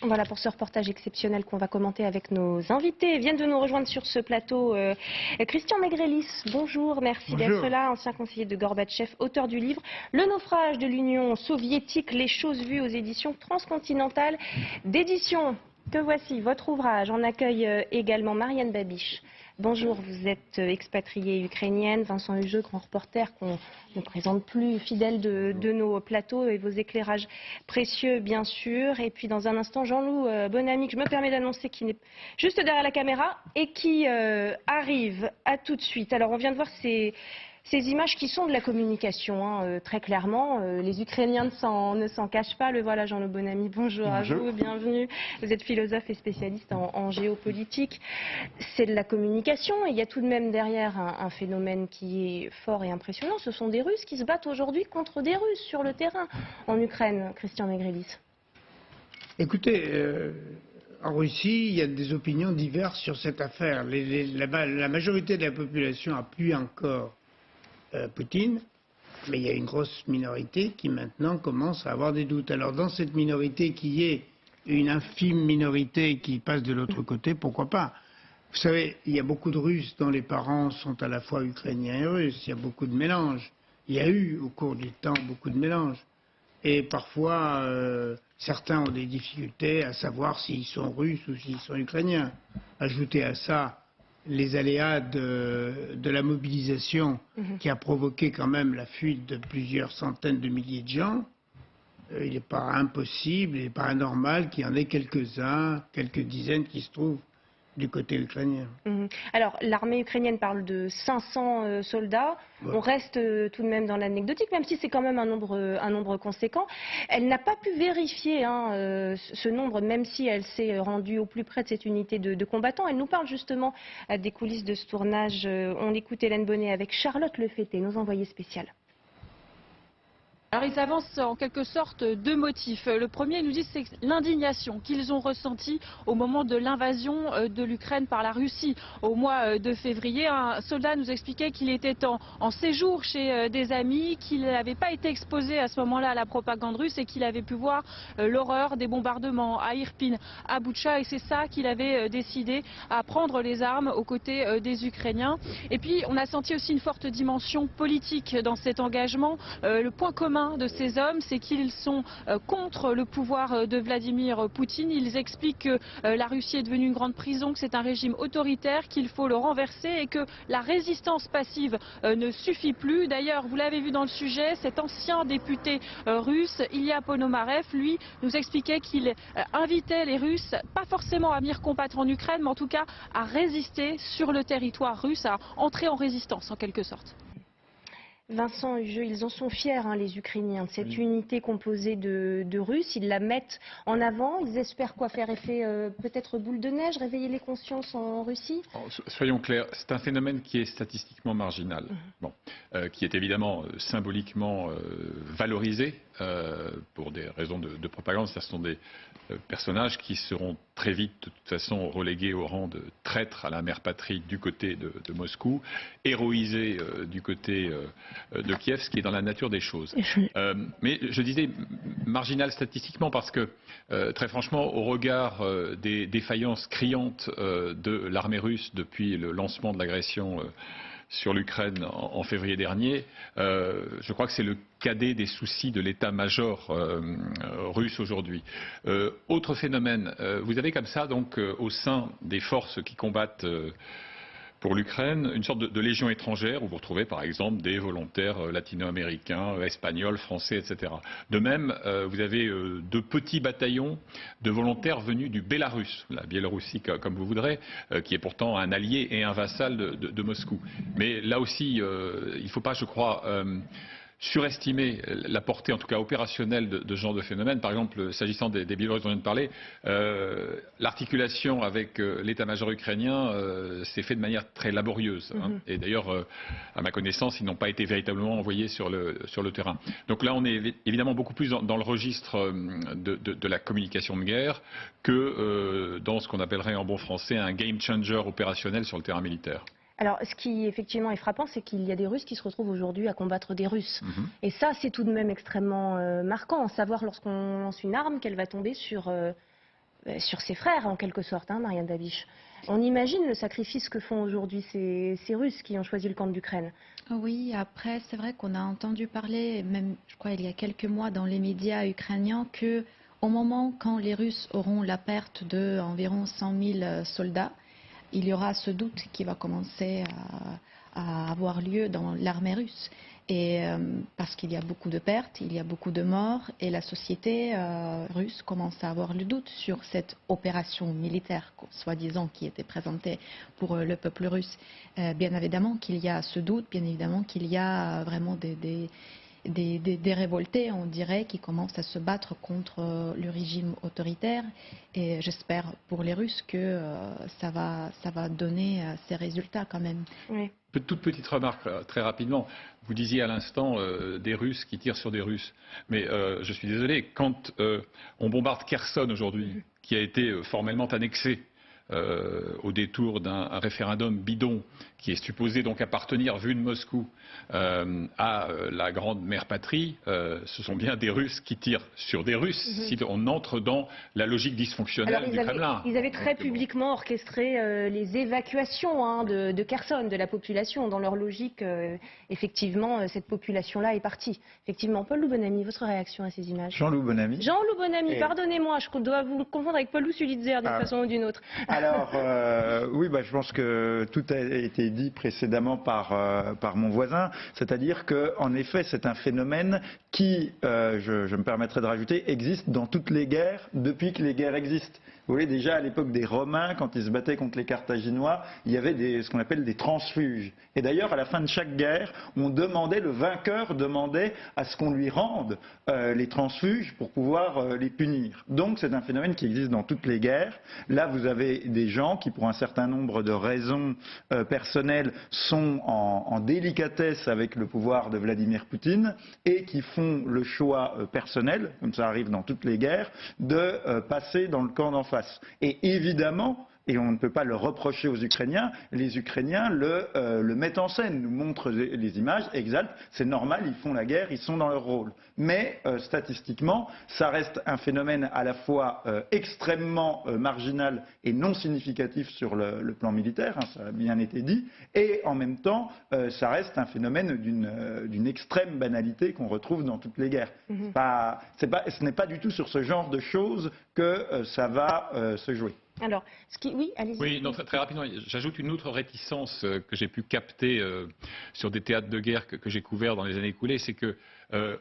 Voilà pour ce reportage exceptionnel qu'on va commenter avec nos invités. Viennent de nous rejoindre sur ce plateau Christian Megrelis, bonjour, merci d'être là, ancien conseiller de Gorbatchev, auteur du livre Le naufrage de l'Union soviétique, les choses vues aux éditions transcontinentales d'édition. Que voici votre ouvrage. On accueille également Marianne Babiche. Bonjour, vous êtes expatriée ukrainienne, Vincent Hugeux, grand reporter qu'on ne présente plus, fidèle de nos plateaux et vos éclairages précieux bien sûr. Et puis dans un instant, Jean-Loup Bonamy, que je me permets d'annoncer qui est juste derrière la caméra et qui arrive à tout de suite. Alors on vient de voir ces images qui sont de la communication, très clairement. Les Ukrainiens ne s'en cachent pas. Le voilà, Jean-Loup Bonamy, bonjour à vous, bienvenue. Vous êtes philosophe et spécialiste en géopolitique. C'est de la communication et il y a tout de même derrière un phénomène qui est fort et impressionnant. Ce sont des Russes qui se battent aujourd'hui contre des Russes sur le terrain en Ukraine. Christian Megrelis. Écoutez, en Russie, il y a des opinions diverses sur cette affaire. La majorité de la population appuie encore Poutine, mais il y a une grosse minorité qui maintenant commence à avoir des doutes. Alors dans cette minorité qui est une infime minorité qui passe de l'autre côté, pourquoi pas? Vous savez, il y a beaucoup de Russes dont les parents sont à la fois ukrainiens et russes, il y a beaucoup de mélanges. Il y a eu au cours du temps beaucoup de mélanges. Et parfois, certains ont des difficultés à savoir s'ils sont russes ou s'ils sont ukrainiens. Ajoutez à ça les aléas de la mobilisation qui a provoqué quand même la fuite de plusieurs centaines de milliers de gens. Il n'est pas impossible, il n'est pas anormal qu'il y en ait quelques-uns, quelques dizaines qui se trouvent du côté ukrainien. Alors, l'armée ukrainienne parle de 500 soldats. Ouais. On reste tout de même dans l'anecdotique, même si c'est quand même un nombre conséquent. Elle n'a pas pu vérifier ce nombre, même si elle s'est rendue au plus près de cette unité de combattants. Elle nous parle justement des coulisses de ce tournage. On écoute Hélène Bonnet avec Charlotte Lefetté, nos envoyés spéciales. Alors ils avancent en quelque sorte deux motifs. Le premier, ils nous disent, c'est l'indignation qu'ils ont ressentie au moment de l'invasion de l'Ukraine par la Russie au mois de février. Un soldat nous expliquait qu'il était en séjour chez des amis, qu'il n'avait pas été exposé à ce moment-là à la propagande russe et qu'il avait pu voir l'horreur des bombardements à Irpin, à Boutcha, et c'est ça qu'il avait décidé à prendre les armes aux côtés des Ukrainiens. Et puis on a senti aussi une forte dimension politique dans cet engagement. Le point commun de ces hommes, c'est qu'ils sont contre le pouvoir de Vladimir Poutine. Ils expliquent que la Russie est devenue une grande prison, que c'est un régime autoritaire, qu'il faut le renverser et que la résistance passive ne suffit plus. D'ailleurs, vous l'avez vu dans le sujet, cet ancien député russe, Ilya Ponomarev, lui, nous expliquait qu'il invitait les Russes, pas forcément à venir combattre en Ukraine, mais en tout cas à résister sur le territoire russe, à entrer en résistance en quelque sorte. Vincent Hugeux, ils en sont fiers, les Ukrainiens, de cette unité composée de Russes. Ils la mettent en avant. Ils espèrent quoi, faire effet peut-être boule de neige, réveiller les consciences en Russie? Soyons clairs, c'est un phénomène qui est statistiquement marginal, qui est évidemment symboliquement valorisé pour des raisons de propagande. Ce sont des personnages qui seront très vite, de toute façon, relégués au rang de traîtres à la mère patrie du côté de Moscou, héroïsés du côté de Kiev, ce qui est dans la nature des choses. Mais je disais marginal statistiquement parce que, très franchement, au regard des défaillances criantes de l'armée russe depuis le lancement de l'agression sur l'Ukraine en février dernier, je crois que c'est le cadet des soucis de l'état-major russe aujourd'hui. Autre phénomène, vous avez comme ça, donc, au sein des forces qui combattent pour l'Ukraine, une sorte de légion étrangère où vous retrouvez par exemple des volontaires latino-américains, espagnols, français, etc. De même, vous avez de petits bataillons de volontaires venus du Bélarus, la Biélorussie comme vous voudrez, qui est pourtant un allié et un vassal de Moscou. Mais là aussi, il ne faut pas, je crois, surestimer la portée, en tout cas opérationnelle, de ce genre de phénomène. Par exemple, s'agissant des Biélorusses dont on vient de parler, l'articulation avec l'état-major ukrainien s'est faite de manière très laborieuse. Et d'ailleurs, à ma connaissance, ils n'ont pas été véritablement envoyés sur le terrain. Donc là, on est évidemment beaucoup plus dans le registre de la communication de guerre que dans ce qu'on appellerait en bon français un game changer opérationnel sur le terrain militaire. Alors, ce qui effectivement est frappant, c'est qu'il y a des Russes qui se retrouvent aujourd'hui à combattre des Russes. Et ça, c'est tout de même extrêmement marquant. Savoir lorsqu'on lance une arme qu'elle va tomber sur sur ses frères, en quelque sorte, hein, Marianne Dabiche. On imagine le sacrifice que font aujourd'hui ces Russes qui ont choisi le camp d'Ukraine. Oui, après, c'est vrai qu'on a entendu parler, même, je crois, il y a quelques mois dans les médias ukrainiens, que au moment quand les Russes auront la perte d'environ 100 000 soldats, il y aura ce doute qui va commencer à avoir lieu dans l'armée russe. Et parce qu'il y a beaucoup de pertes, il y a beaucoup de morts, et la société russe commence à avoir le doute sur cette opération militaire, soi-disant, qui était présentée pour le peuple russe. Bien évidemment qu'il y a ce doute, bien évidemment qu'il y a vraiment des révoltés, on dirait, qui commencent à se battre contre le régime autoritaire. Et j'espère pour les Russes que ça va donner ces résultats quand même. Oui. Toute petite remarque, très rapidement. Vous disiez à l'instant des Russes qui tirent sur des Russes. Mais je suis désolé, quand on bombarde Kherson aujourd'hui, qui a été formellement annexé au détour d'un référendum bidon qui est supposé donc appartenir, vu de Moscou, à la grande mère patrie, ce sont bien des Russes qui tirent sur des Russes, si on entre dans la logique dysfonctionnelle du Kremlin. Ils avaient très publiquement orchestré les évacuations de Kherson, de la population. Dans leur logique, effectivement, cette population-là est partie. Effectivement, Paul Loubonamy, votre réaction à ces images? Jean Loubonamy. Jean Loubonamy, pardonnez-moi, je dois vous confondre avec Paul Sulitzer d'une façon ou d'une autre. Alors, oui, je pense que tout a été dit précédemment par mon voisin, c'est-à-dire qu'en effet, c'est un phénomène qui, je me permettrai de rajouter, existe dans toutes les guerres depuis que les guerres existent. Vous voyez, déjà à l'époque des Romains, quand ils se battaient contre les Carthaginois, il y avait ce qu'on appelle des transfuges. Et d'ailleurs, à la fin de chaque guerre, le vainqueur demandait à ce qu'on lui rende les transfuges pour pouvoir les punir. Donc c'est un phénomène qui existe dans toutes les guerres. Là, vous avez des gens qui, pour un certain nombre de raisons personnelles, sont en délicatesse avec le pouvoir de Vladimir Poutine et qui font le choix personnel, comme ça arrive dans toutes les guerres, de passer dans le camp d'en face. Et évidemment, et on ne peut pas le reprocher aux Ukrainiens, les Ukrainiens le mettent en scène, nous montrent les images, exaltent, c'est normal, ils font la guerre, ils sont dans leur rôle. Mais statistiquement, ça reste un phénomène à la fois extrêmement marginal et non significatif sur le plan militaire, hein, ça a bien été dit, et en même temps, ça reste un phénomène d'une extrême banalité qu'on retrouve dans toutes les guerres. Ce n'est pas du tout sur ce genre de choses que ça va se jouer. Alors, oui, allez-y. Oui, non, très rapidement, j'ajoute une autre réticence que j'ai pu capter sur des théâtres de guerre que j'ai couverts dans les années écoulées, c'est que,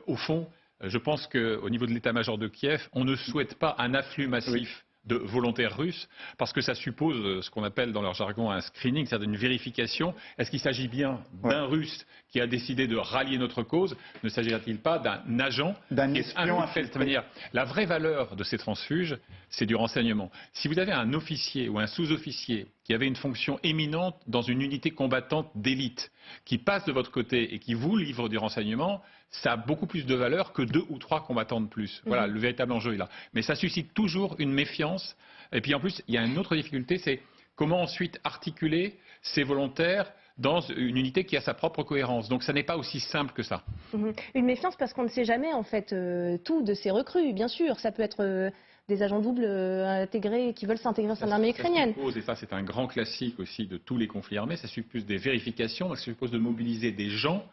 au fond, je pense qu'au niveau de l'état-major de Kiev, on ne souhaite pas un afflux massif de volontaires russes, parce que ça suppose ce qu'on appelle dans leur jargon un screening, c'est-à-dire une vérification. Est-ce qu'il s'agit bien d'un Russe qui a décidé de rallier notre cause? Ne s'agirait-il pas d'un agent d'un qui est infiltré de cette manière? La vraie valeur de ces transfuges, c'est du renseignement. Si vous avez un officier ou un sous-officier qui avait une fonction éminente dans une unité combattante d'élite, qui passe de votre côté et qui vous livre du renseignement, ça a beaucoup plus de valeur que 2 ou 3 combattants de plus. Voilà, le véritable enjeu est là. Mais ça suscite toujours une méfiance. Et puis en plus, il y a une autre difficulté, c'est comment ensuite articuler ces volontaires dans une unité qui a sa propre cohérence. Donc ça n'est pas aussi simple que ça. Une méfiance parce qu'on ne sait jamais en fait tout de ces recrues, bien sûr. Ça peut être des agents doubles intégrés qui veulent s'intégrer au sein de l'armée ukrainienne. Et ça c'est un grand classique aussi de tous les conflits armés, ça suppose des vérifications, ça suppose de mobiliser des gens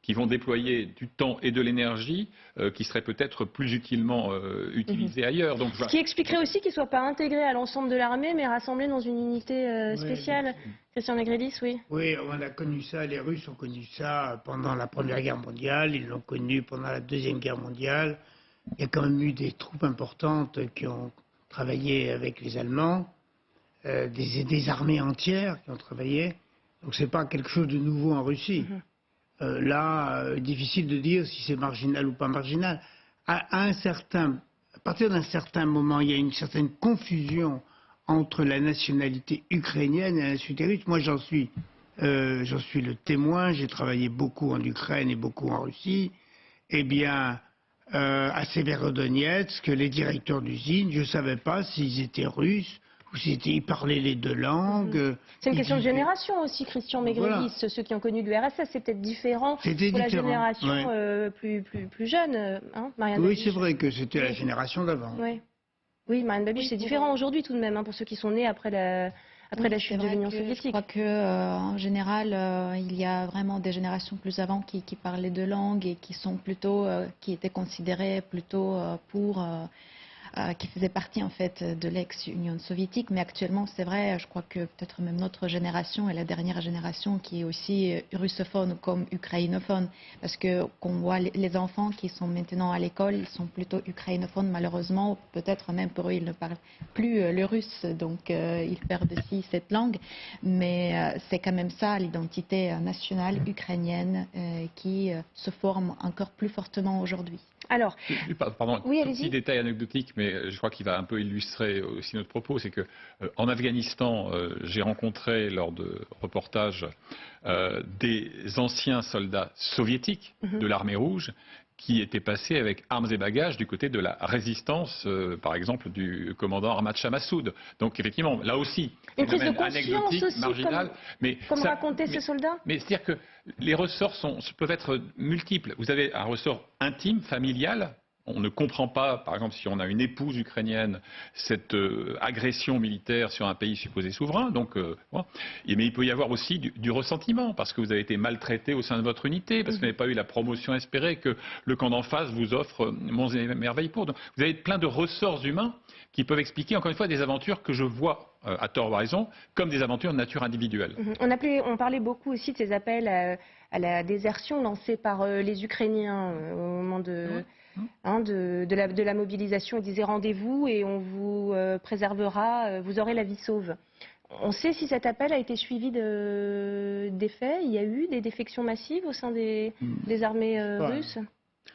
qui vont déployer du temps et de l'énergie qui seraient peut-être plus utilement utilisés ailleurs. Donc, ce qui expliquerait aussi qu'ils ne soient pas intégrés à l'ensemble de l'armée, mais rassemblés dans une unité spéciale. Oui. Christian Megrelis, oui. Oui, on a connu ça, les Russes ont connu ça pendant la Première Guerre mondiale, ils l'ont connu pendant la Deuxième Guerre mondiale. Il y a quand même eu des troupes importantes qui ont travaillé avec les Allemands, des armées entières qui ont travaillé. Donc ce n'est pas quelque chose de nouveau en Russie. Difficile de dire si c'est marginal ou pas marginal. À partir d'un certain moment, il y a une certaine confusion entre la nationalité ukrainienne et la nationalité russe. Moi, j'en suis le témoin. J'ai travaillé beaucoup en Ukraine et beaucoup en Russie. Eh bien, à Severodonetsk, les directeurs d'usine, je ne savais pas s'ils étaient russes. Ils parlaient les 2 langues. C'est une question de génération aussi, Christian Megrelis. Voilà. Ceux qui ont connu l'URSS, c'est peut-être différent pour la génération plus jeune. Hein, oui, c'est vrai que c'était la génération d'avant. Oui. Oui, Marlène Babiš, c'est différent aujourd'hui tout de même, pour ceux qui sont nés après la chute de l'Union soviétique. Je crois qu'en général, il y a vraiment des générations plus avant qui parlaient deux langues et qui étaient considérées plutôt qui faisaient partie en fait de l'ex-Union soviétique. Mais actuellement, c'est vrai, je crois que peut-être même notre génération est la dernière génération qui est aussi russophone comme ukrainophone. Parce que qu'on voit les enfants qui sont maintenant à l'école, ils sont plutôt ukrainophones malheureusement. Peut-être même pour eux, ils ne parlent plus le russe, donc ils perdent aussi cette langue. Mais c'est quand même ça, l'identité nationale ukrainienne qui se forme encore plus fortement aujourd'hui. Alors, pardon, oui, un petit détail anecdotique, mais je crois qu'il va un peu illustrer aussi notre propos, c'est que en Afghanistan, j'ai rencontré lors de reportages des anciens soldats soviétiques de l'armée rouge qui étaient passés avec armes et bagages du côté de la résistance, par exemple, du commandant Ahmad Shah Massoud. Donc effectivement, là aussi, une prise de conscience anecdotique, aussi, marginale, comme racontaient ces soldats. Mais c'est-à-dire que les ressorts peuvent être multiples. Vous avez un ressort intime, familial. On ne comprend pas, par exemple, si on a une épouse ukrainienne, cette agression militaire sur un pays supposé souverain. Donc, mais il peut y avoir aussi du ressentiment, parce que vous avez été maltraité au sein de votre unité, parce que vous n'avez pas eu la promotion espérée que le camp d'en face vous offre monts et merveilles pour. Donc, vous avez plein de ressorts humains qui peuvent expliquer, encore une fois, des aventures que je vois, à tort ou à raison, comme des aventures de nature individuelle. On parlait beaucoup aussi de ces appels à la désertion lancés par les Ukrainiens au moment de la mobilisation. Ils disaient rendez-vous et on vous préservera, vous aurez la vie sauve. On sait si cet appel a été suivi des faits. Il y a eu des défections massives au sein des armées russes?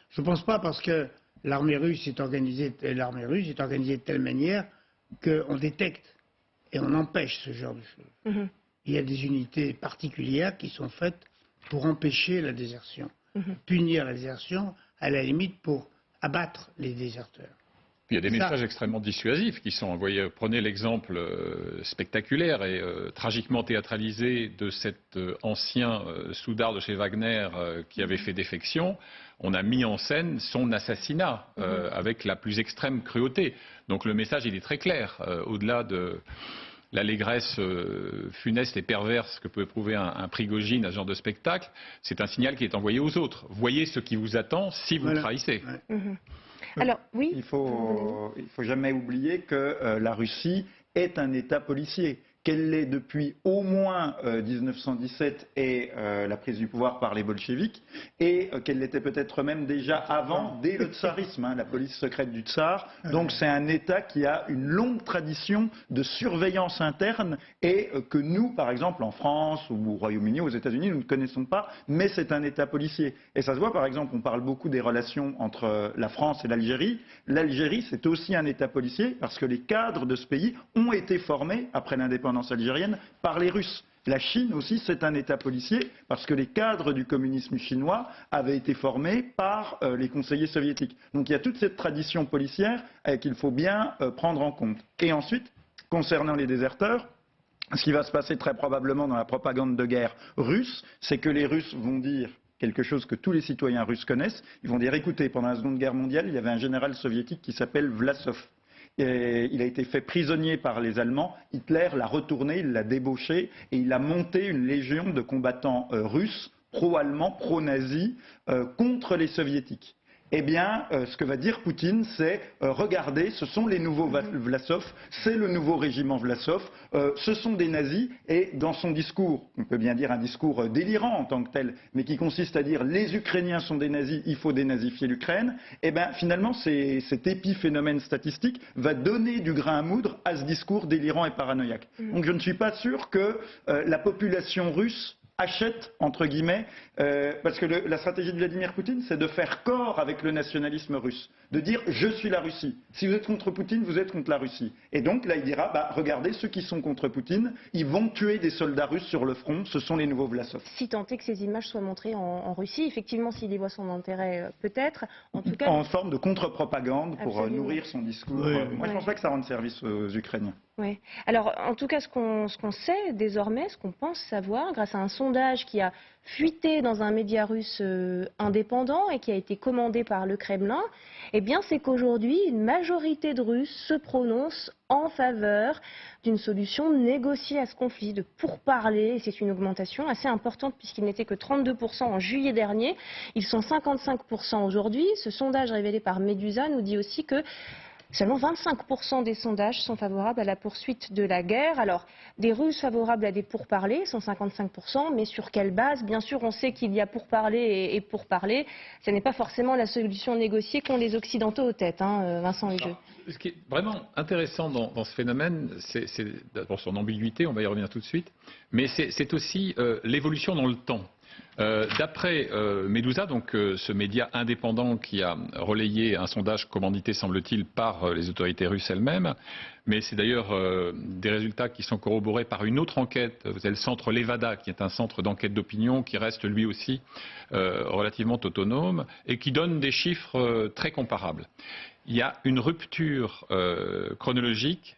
Je ne pense pas, parce que l'armée russe est organisée de telle manière qu'on détecte et on empêche ce genre de choses. Il y a des unités particulières qui sont faites pour empêcher la désertion, punir la désertion, à la limite pour abattre les déserteurs. Il y a des messages extrêmement dissuasifs qui sont envoyés. Prenez l'exemple spectaculaire et tragiquement théâtralisé de cet ancien soudard de chez Wagner qui avait fait défection. On a mis en scène son assassinat avec la plus extrême cruauté. Donc le message, il est très clair. Au-delà de l'allégresse funeste et perverse que peut éprouver un Prigojine à ce genre de spectacle, c'est un signal qui est envoyé aux autres. Voyez ce qui vous attend si vous trahissez. Alors, oui. Il faut jamais oublier que la Russie est un État policier, qu'elle l'est depuis au moins 1917 et la prise du pouvoir par les bolcheviks, et qu'elle l'était peut-être même déjà avant, dès le tsarisme, la police secrète du tsar. Donc c'est un État qui a une longue tradition de surveillance interne et que nous, par exemple, en France ou au Royaume-Uni, aux États-Unis, nous ne connaissons pas, mais c'est un État policier. Et ça se voit, par exemple, on parle beaucoup des relations entre la France et l'Algérie. L'Algérie, c'est aussi un État policier parce que les cadres de ce pays ont été formés, après l'indépendance algérienne, par les Russes. La Chine aussi, c'est un État policier parce que les cadres du communisme chinois avaient été formés par les conseillers soviétiques. Donc il y a toute cette tradition policière qu'il faut bien prendre en compte. Et ensuite, concernant les déserteurs, ce qui va se passer très probablement dans la propagande de guerre russe, c'est que les Russes vont dire quelque chose que tous les citoyens russes connaissent. Ils vont dire, écoutez, pendant la Seconde Guerre mondiale, il y avait un général soviétique qui s'appelle Vlasov. Et il a été fait prisonnier par les Allemands. Hitler l'a retourné, il l'a débauché et il a monté une légion de combattants russes, pro-allemands, pro-nazis, contre les soviétiques. Eh bien, ce que va dire Poutine, c'est regardez, ce sont les nouveaux Vlasov, c'est le nouveau régiment Vlasov, ce sont des nazis, et dans son discours, on peut bien dire un discours délirant en tant que tel, mais qui consiste à dire les Ukrainiens sont des nazis, il faut dénazifier l'Ukraine, eh bien finalement cet épiphénomène statistique va donner du grain à moudre à ce discours délirant et paranoïaque. Donc je ne suis pas sûr que la population russe achète, entre guillemets, parce que la stratégie de Vladimir Poutine, c'est de faire corps avec le nationalisme russe, de dire « je suis la Russie ». Si vous êtes contre Poutine, vous êtes contre la Russie. Et donc là, il dira « regardez, ceux qui sont contre Poutine, ils vont tuer des soldats russes sur le front, ce sont les nouveaux Vlasov ». Si tant est que ces images soient montrées en Russie, effectivement, s'il y voit son intérêt, peut-être. En tout cas, en forme de contre-propagande pour nourrir son discours. Oui. Moi, je ne pense pas que ça rende service aux Ukrainiens. Ouais. Alors, en tout cas, ce qu'on sait désormais, ce qu'on pense savoir, grâce à un sondage qui a fuité dans un média russe indépendant et qui a été commandé par le Kremlin, eh bien, c'est qu'aujourd'hui, une majorité de Russes se prononce en faveur d'une solution négociée à ce conflit, de pourparler. Et c'est une augmentation assez importante puisqu'ils n'étaient que 32% en juillet dernier. Ils sont 55% aujourd'hui. Ce sondage révélé par Medusa nous dit aussi que seulement 25% des sondages sont favorables à la poursuite de la guerre. Alors, des Russes favorables à des pourparlers sont 55%, mais sur quelle base? Bien sûr, on sait qu'il y a pourparler et pourparler. Ce n'est pas forcément la solution négociée qu'ont les Occidentaux aux têtes, hein, Vincent Hugeux. Ce qui est vraiment intéressant dans ce phénomène, c'est d'abord son ambiguïté, on va y revenir tout de suite, mais c'est aussi l'évolution dans le temps. D'après Medusa, donc ce média indépendant qui a relayé un sondage commandité, semble-t-il, par les autorités russes elles-mêmes, mais c'est d'ailleurs des résultats qui sont corroborés par une autre enquête. Vous avez le centre Levada, qui est un centre d'enquête d'opinion, qui reste lui aussi relativement autonome et qui donne des chiffres très comparables. Il y a une rupture chronologique.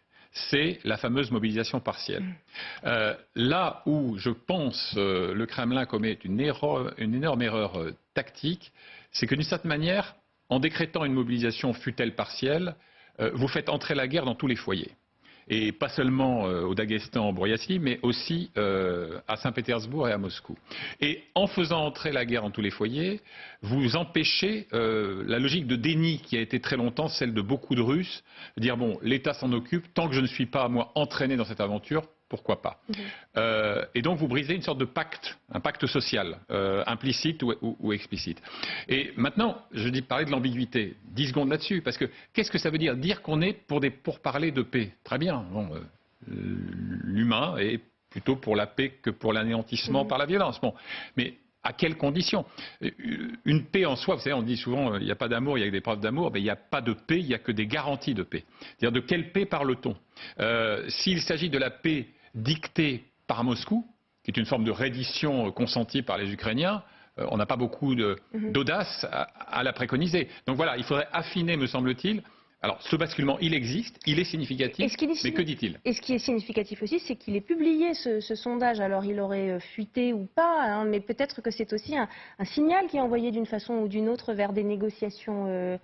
C'est la fameuse mobilisation partielle. Là où je pense le Kremlin commet une énorme erreur tactique, c'est que d'une certaine manière, en décrétant une mobilisation fût-elle partielle, vous faites entrer la guerre dans tous les foyers. Et pas seulement au Daghestan, en Bouriatie, mais aussi à Saint-Pétersbourg et à Moscou. Et en faisant entrer la guerre dans tous les foyers, vous empêchez la logique de déni qui a été très longtemps celle de beaucoup de Russes, dire bon, l'État s'en occupe, tant que je ne suis pas, moi, entraîné dans cette aventure, pourquoi pas. Et donc vous brisez une sorte de pacte, un pacte social, implicite ou explicite. Et maintenant, je dis parler de l'ambiguïté, 10 secondes là-dessus, parce que qu'est-ce que ça veut dire? Dire qu'on est pour parler de paix. Très bien, bon, l'humain est plutôt pour la paix que pour l'anéantissement par la violence. Bon, mais à quelles conditions? Une paix en soi, vous savez, on dit souvent il n'y a pas d'amour, il y a que des preuves d'amour, mais il n'y a pas de paix, il n'y a que des garanties de paix. C'est-à-dire de quelle paix parle-t-on? S'il s'agit de la paix dictée par Moscou, qui est une forme de reddition consentie par les Ukrainiens, on n'a pas beaucoup d'audace à la préconiser. Donc voilà, il faudrait affiner, me semble-t-il. Alors, ce basculement, il existe, il est significatif, mais que dit-il? Et ce qui est significatif aussi, c'est qu'il est publié, ce sondage. Alors, il aurait fuité ou pas, hein, mais peut-être que c'est aussi un signal qui est envoyé d'une façon ou d'une autre vers des négociations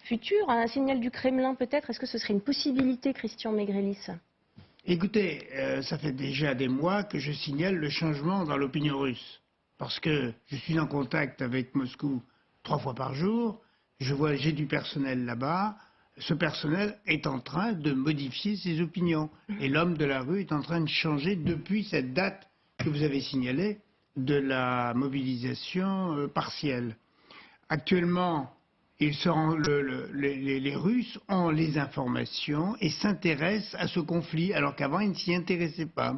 futures, un signal du Kremlin peut-être. Est-ce que ce serait une possibilité, Christian Maigrelis? Écoutez, ça fait déjà des mois que je signale le changement dans l'opinion russe. Parce que je suis en contact avec Moscou 3 fois par jour, j'ai du personnel là-bas. Ce personnel est en train de modifier ses opinions. Et l'homme de la rue est en train de changer depuis cette date que vous avez signalée de la mobilisation partielle. Actuellement, les Russes ont les informations et s'intéressent à ce conflit, alors qu'avant, ils ne s'y intéressaient pas.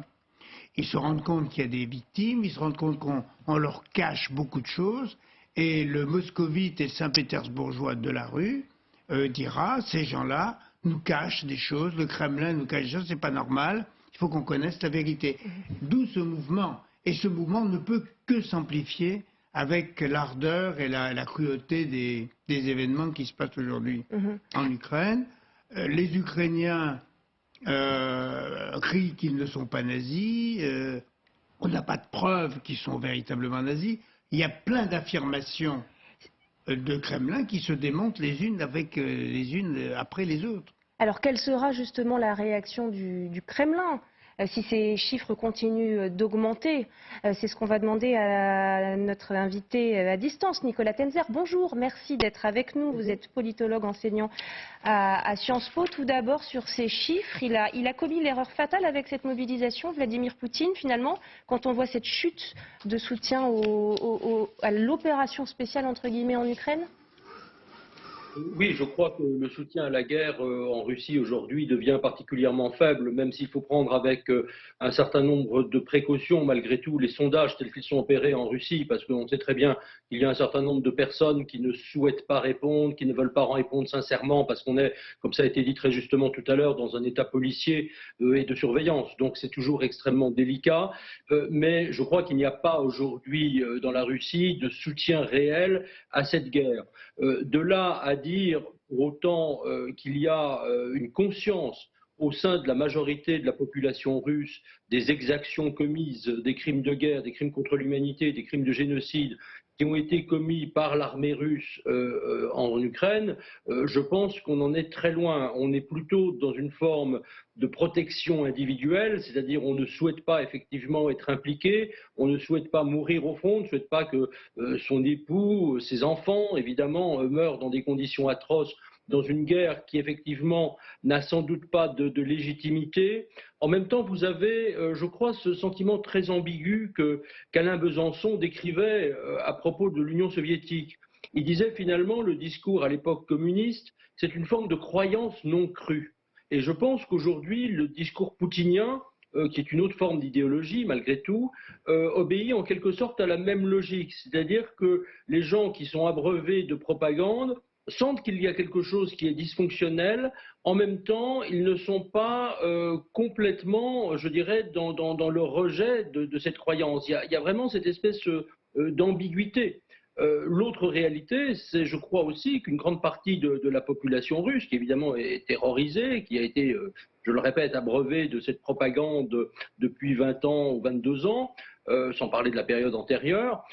Ils se rendent compte qu'il y a des victimes, ils se rendent compte qu'on leur cache beaucoup de choses, et le moscovite et le saint-pétersbourgeois de la rue dira, ces gens-là nous cachent des choses, le Kremlin nous cache des choses, c'est pas normal, il faut qu'on connaisse la vérité. D'où ce mouvement. Et ce mouvement ne peut que s'amplifier avec l'ardeur et la cruauté des événements qui se passent aujourd'hui en Ukraine. Les Ukrainiens crient qu'ils ne sont pas nazis, on n'a pas de preuves qu'ils sont véritablement nazis. Il y a plein d'affirmations de Kremlin qui se démontent les unes après les autres. Alors, quelle sera justement la réaction du Kremlin si ces chiffres continuent d'augmenter? C'est ce qu'on va demander à notre invité à distance, Nicolas Tenzer. Bonjour, merci d'être avec nous. Vous êtes politologue enseignant à Sciences Po. Tout d'abord, sur ces chiffres, il a commis l'erreur fatale avec cette mobilisation, Vladimir Poutine, finalement, quand on voit cette chute de soutien à l'opération spéciale, entre guillemets, en Ukraine? Oui, je crois que le soutien à la guerre en Russie aujourd'hui devient particulièrement faible, même s'il faut prendre avec un certain nombre de précautions, malgré tout, les sondages tels qu'ils sont opérés en Russie, parce qu'on sait très bien qu'il y a un certain nombre de personnes qui ne souhaitent pas répondre, qui ne veulent pas répondre sincèrement, parce qu'on est, comme ça a été dit très justement tout à l'heure, dans un état policier et de surveillance. Donc c'est toujours extrêmement délicat, mais je crois qu'il n'y a pas aujourd'hui dans la Russie de soutien réel à cette guerre. De là à dire pour autant qu'il y a une conscience au sein de la majorité de la population russe des exactions commises, des crimes de guerre, des crimes contre l'humanité, des crimes de génocide qui ont été commis par l'armée russe en Ukraine, je pense qu'on en est très loin. On est plutôt dans une forme de protection individuelle, c'est-à-dire on ne souhaite pas effectivement être impliqué, on ne souhaite pas mourir au front, on ne souhaite pas que son époux, ses enfants, évidemment, meurent dans des conditions atroces dans une guerre qui effectivement n'a sans doute pas de légitimité. En même temps, vous avez, je crois, ce sentiment très ambigu qu'Alain Besançon décrivait à propos de l'Union soviétique. Il disait finalement le discours à l'époque communiste, c'est une forme de croyance non crue. Et je pense qu'aujourd'hui, le discours poutinien, qui est une autre forme d'idéologie malgré tout, obéit en quelque sorte à la même logique. C'est-à-dire que les gens qui sont abreuvés de propagande sentent qu'il y a quelque chose qui est dysfonctionnel, en même temps, ils ne sont pas complètement, je dirais, dans le rejet de cette croyance. Il y a vraiment cette espèce d'ambiguïté. L'autre réalité, c'est, je crois aussi, qu'une grande partie de la population russe, qui évidemment est terrorisée, qui a été, je le répète, abreuvée de cette propagande depuis 20 ans ou 22 ans, sans parler de la période antérieure,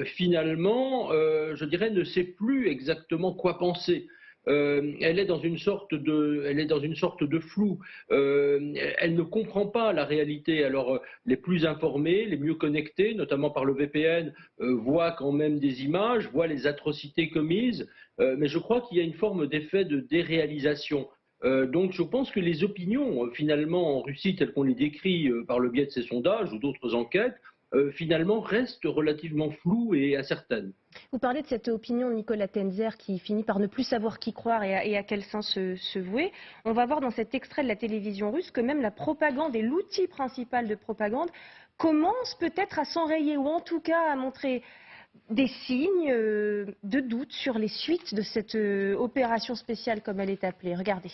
finalement, je dirais, ne sait plus exactement quoi penser. Elle est dans une sorte de flou. Elle ne comprend pas la réalité. Alors, les plus informés, les mieux connectés, notamment par le VPN, voient quand même des images, voient les atrocités commises, mais je crois qu'il y a une forme d'effet de déréalisation. Donc je pense que les opinions, finalement, en Russie, telles qu'on les décrit par le biais de ces sondages ou d'autres enquêtes, finalement restent relativement floues et incertaines. Vous parlez de cette opinion de Nicolas Tenzer qui finit par ne plus savoir qui croire et à quel sens se vouer. On va voir dans cet extrait de la télévision russe que même la propagande et l'outil principal de propagande commence peut-être à s'enrayer ou en tout cas à montrer des signes de doute sur les suites de cette opération spéciale comme elle est appelée. Regardez.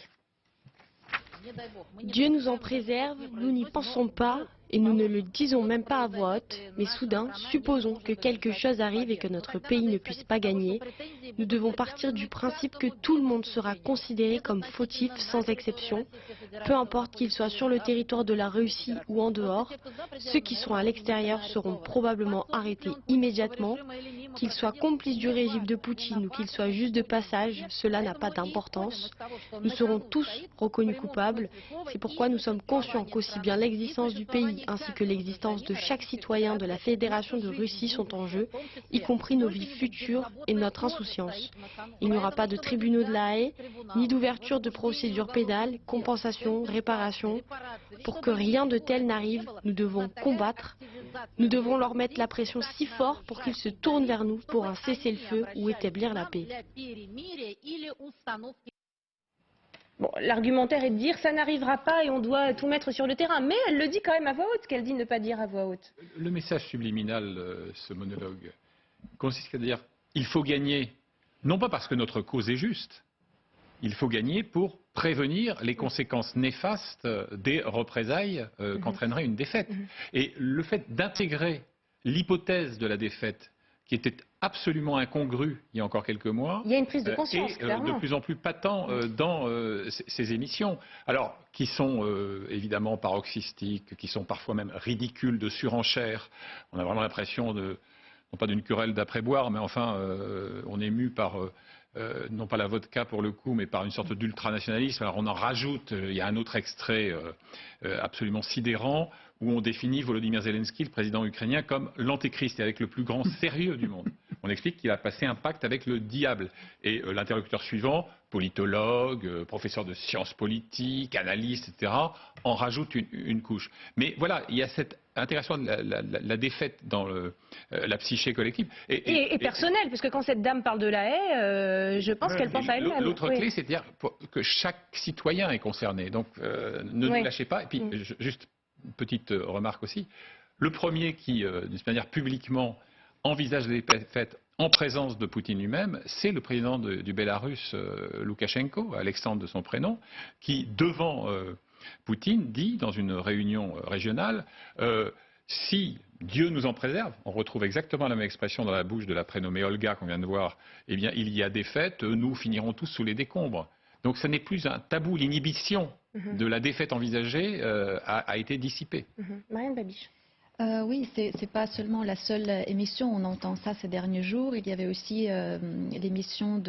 Dieu nous en préserve, nous n'y pensons pas et nous ne le disons même pas à voix haute, mais soudain, supposons que quelque chose arrive et que notre pays ne puisse pas gagner. Nous devons partir du principe que tout le monde sera considéré comme fautif sans exception, peu importe qu'il soit sur le territoire de la Russie ou en dehors. Ceux qui sont à l'extérieur seront probablement arrêtés immédiatement. Qu'ils soient complices du régime de Poutine ou qu'ils soient juste de passage, cela n'a pas d'importance. Nous serons tous reconnus coupables. C'est pourquoi nous sommes conscients qu'aussi bien l'existence du pays ainsi que l'existence de chaque citoyen de la Fédération de Russie sont en jeu, y compris nos vies futures et notre insouciance. Il n'y aura pas de tribunaux de la haie, ni d'ouverture de procédures pénales, compensation, réparation. Pour que rien de tel n'arrive, nous devons combattre. Nous devons leur mettre la pression si fort pour qu'ils se tournent vers nous pour un cessez-le-feu ou établir la paix. Bon, l'argumentaire est de dire ça n'arrivera pas et on doit tout mettre sur le terrain. Mais elle le dit quand même à voix haute, ce qu'elle dit ne pas dire à voix haute. Le message subliminal, ce monologue, consiste à dire il faut gagner, non pas parce que notre cause est juste, il faut gagner pour prévenir les conséquences néfastes des représailles qu'entraînerait une défaite. Et le fait d'intégrer l'hypothèse de la défaite, qui était absolument incongru il y a encore quelques mois. Il y a une prise de conscience, et de plus en plus patent dans ces émissions. Alors, qui sont évidemment paroxystiques, qui sont parfois même ridicules, de surenchère. On a vraiment l'impression de, non pas d'une querelle d'après-boire, mais enfin, on est mu par, non pas la vodka pour le coup, mais par une sorte d'ultranationalisme. Alors on en rajoute, il y a un autre extrait absolument sidérant, où on définit Volodymyr Zelensky, le président ukrainien, comme l'antéchrist, et avec le plus grand sérieux du monde. On explique qu'il a passé un pacte avec le diable. Et l'interlocuteur suivant, politologue, professeur de sciences politiques, analyste, etc., en rajoute une couche. Mais voilà, il y a cette intégration de la défaite dans la psyché collective. Et personnelle, parce que quand cette dame parle de la haie, je pense qu'elle pense à elle-même. L'autre clé, c'est de dire que chaque citoyen est concerné. Donc ne nous lâchez pas. Et puis, juste une petite remarque aussi. Le premier qui, d'une manière publiquement, envisage les défaites en présence de Poutine lui-même, c'est le président du Bélarus, Loukachenko, Alexandre de son prénom, qui, devant Poutine, dit dans une réunion régionale si Dieu nous en préserve, on retrouve exactement la même expression dans la bouche de la prénommée Olga qu'on vient de voir, eh bien il y a défaite, nous finirons tous sous les décombres. Donc ce n'est plus un tabou, l'inhibition de la défaite envisagée a été dissipée. Marianne Babiche. Oui, c'est pas seulement la seule émission, on entend ça ces derniers jours. Il y avait aussi l'émission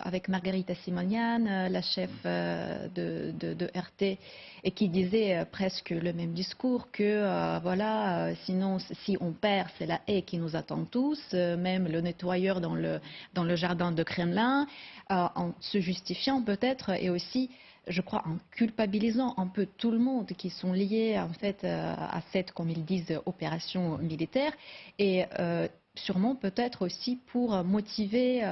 avec Margarita Simonian, la chef de RT, et qui disait presque le même discours que voilà, sinon si on perd, c'est la haie qui nous attend tous, même le nettoyeur dans le jardin de Kremlin, en se justifiant peut-être, et aussi je crois, en culpabilisant un peu tout le monde qui sont liés en fait à cette, comme ils disent, opération militaire, et sûrement peut-être aussi pour motiver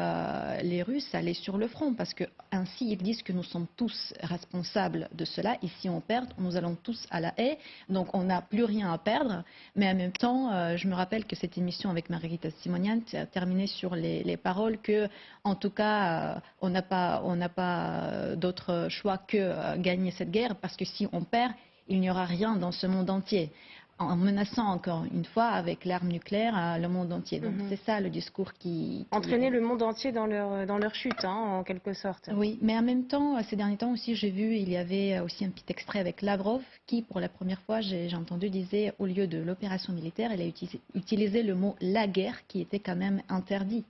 les Russes à aller sur le front, parce que ainsi ils disent que nous sommes tous responsables de cela, et si on perd, nous allons tous à la haie, donc on n'a plus rien à perdre, mais en même temps, je me rappelle que cette émission avec Margarita Simonian terminait sur les paroles que, en tout cas, on n'a pas d'autre choix que gagner cette guerre, parce que si on perd, il n'y aura rien dans ce monde entier, en menaçant encore une fois avec l'arme nucléaire le monde entier. Donc c'est ça le discours qui... Entraîner le monde entier dans leur chute, en quelque sorte. Oui, mais en même temps, ces derniers temps aussi, j'ai vu, il y avait aussi un petit extrait avec Lavrov qui, pour la première fois, j'ai entendu, disait, au lieu de l'opération militaire, il a utilisé le mot « la guerre », qui était quand même interdit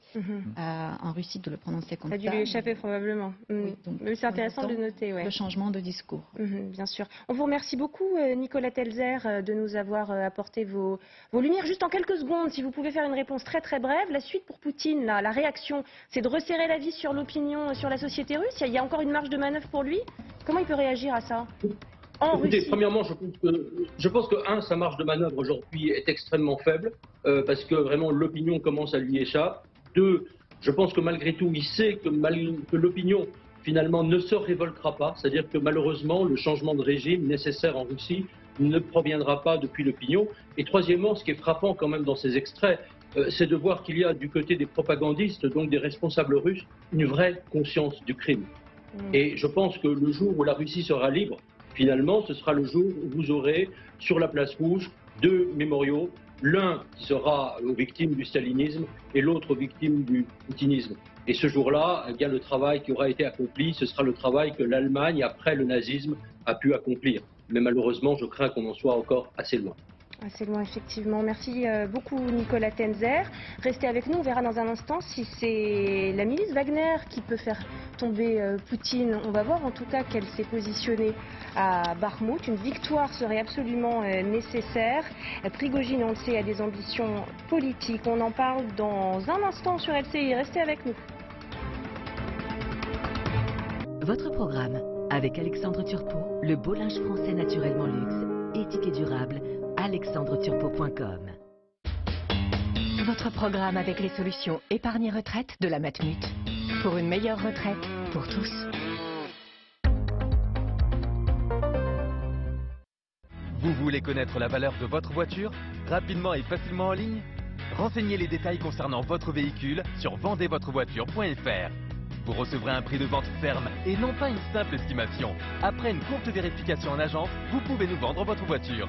en Russie de le prononcer comme ça. Ça a dû lui échapper probablement. Oui, c'est intéressant de noter. Ouais. Le changement de discours. Bien sûr. On vous remercie beaucoup, Nicolas Telzer, de nous avoir apporté vos lumières. Juste en quelques secondes, si vous pouvez faire une réponse très très brève. La suite pour Poutine, là, la réaction, c'est de resserrer la vis sur l'opinion, sur la société russe. Il y a encore une marge de manœuvre pour lui. Comment il peut réagir à ça Écoutez, premièrement, je pense que sa marge de manœuvre aujourd'hui est extrêmement faible, parce que vraiment l'opinion commence à lui échapper. 2, je pense que malgré tout, il sait que l'opinion finalement ne se révoltera pas, c'est-à-dire que malheureusement, le changement de régime nécessaire en Russie ne proviendra pas depuis l'opinion. Et troisièmement, ce qui est frappant quand même dans ces extraits, c'est de voir qu'il y a du côté des propagandistes, donc des responsables russes, une vraie conscience du crime. Et je pense que le jour où la Russie sera libre, finalement, ce sera le jour où vous aurez sur la place rouge 2 mémoriaux, l'un qui sera aux victimes du stalinisme et l'autre aux victimes du poutinisme. Et ce jour-là, eh bien, le travail qui aura été accompli, ce sera le travail que l'Allemagne, après le nazisme, a pu accomplir. Mais malheureusement, je crains qu'on en soit encore assez loin. Assez loin, effectivement. Merci beaucoup, Nicolas Telzer. Restez avec nous, on verra dans un instant si c'est la milice Wagner qui peut faire tomber Poutine. On va voir en tout cas qu'elle s'est positionnée à Bakhmout. Une victoire serait absolument nécessaire. Prigojine, on le sait, a des ambitions politiques. On en parle dans un instant sur LCI. Restez avec nous. Votre programme avec Alexandre Turpot, le beau linge français naturellement luxe, éthique et durable, alexandreturpot.com. Votre programme avec les solutions épargne retraite de la Matmut. Pour une meilleure retraite pour tous. Vous voulez connaître la valeur de votre voiture rapidement et facilement en ligne? Renseignez les détails concernant votre véhicule sur vendezvotrevoiture.fr. Vous recevrez un prix de vente ferme et non pas une simple estimation. Après une courte vérification en agence, vous pouvez nous vendre votre voiture.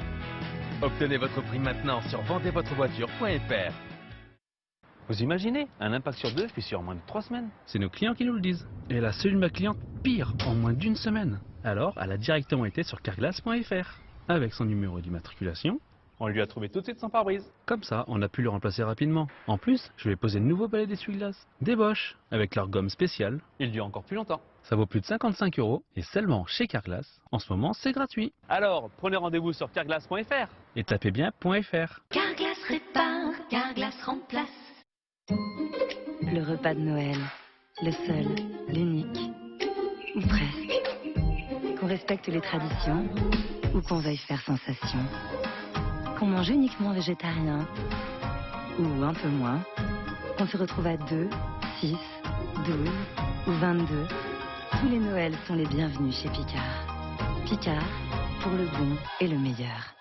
Obtenez votre prix maintenant sur vendezvotrevoiture.fr. Vous imaginez, un impact sur 2 fait sur moins de 3 semaines. C'est nos clients qui nous le disent. Et la celui de ma cliente, pire, en moins d'1 semaine. Alors, elle a directement été sur carglass.fr. Avec son numéro d'immatriculation, on lui a trouvé tout de suite son pare-brise. Comme ça, on a pu le remplacer rapidement. En plus, je lui ai posé de nouveaux balais d'essuie-glace. Des Bosch, avec leur gomme spéciale. Il dure encore plus longtemps. Ça vaut plus de 55 € et seulement chez Carglass. En ce moment, c'est gratuit. Alors, prenez rendez-vous sur carglass.fr. Et tapez bien .fr. Carglass répare, Carglass remplace. Le repas de Noël, le seul, l'unique, ou presque. Qu'on respecte les traditions, ou qu'on veuille faire sensation. Qu'on mange uniquement végétarien, ou un peu moins. Qu'on se retrouve à 2, 6, 12 ou 22. Tous les Noëls sont les bienvenus chez Picard. Picard, pour le bon et le meilleur.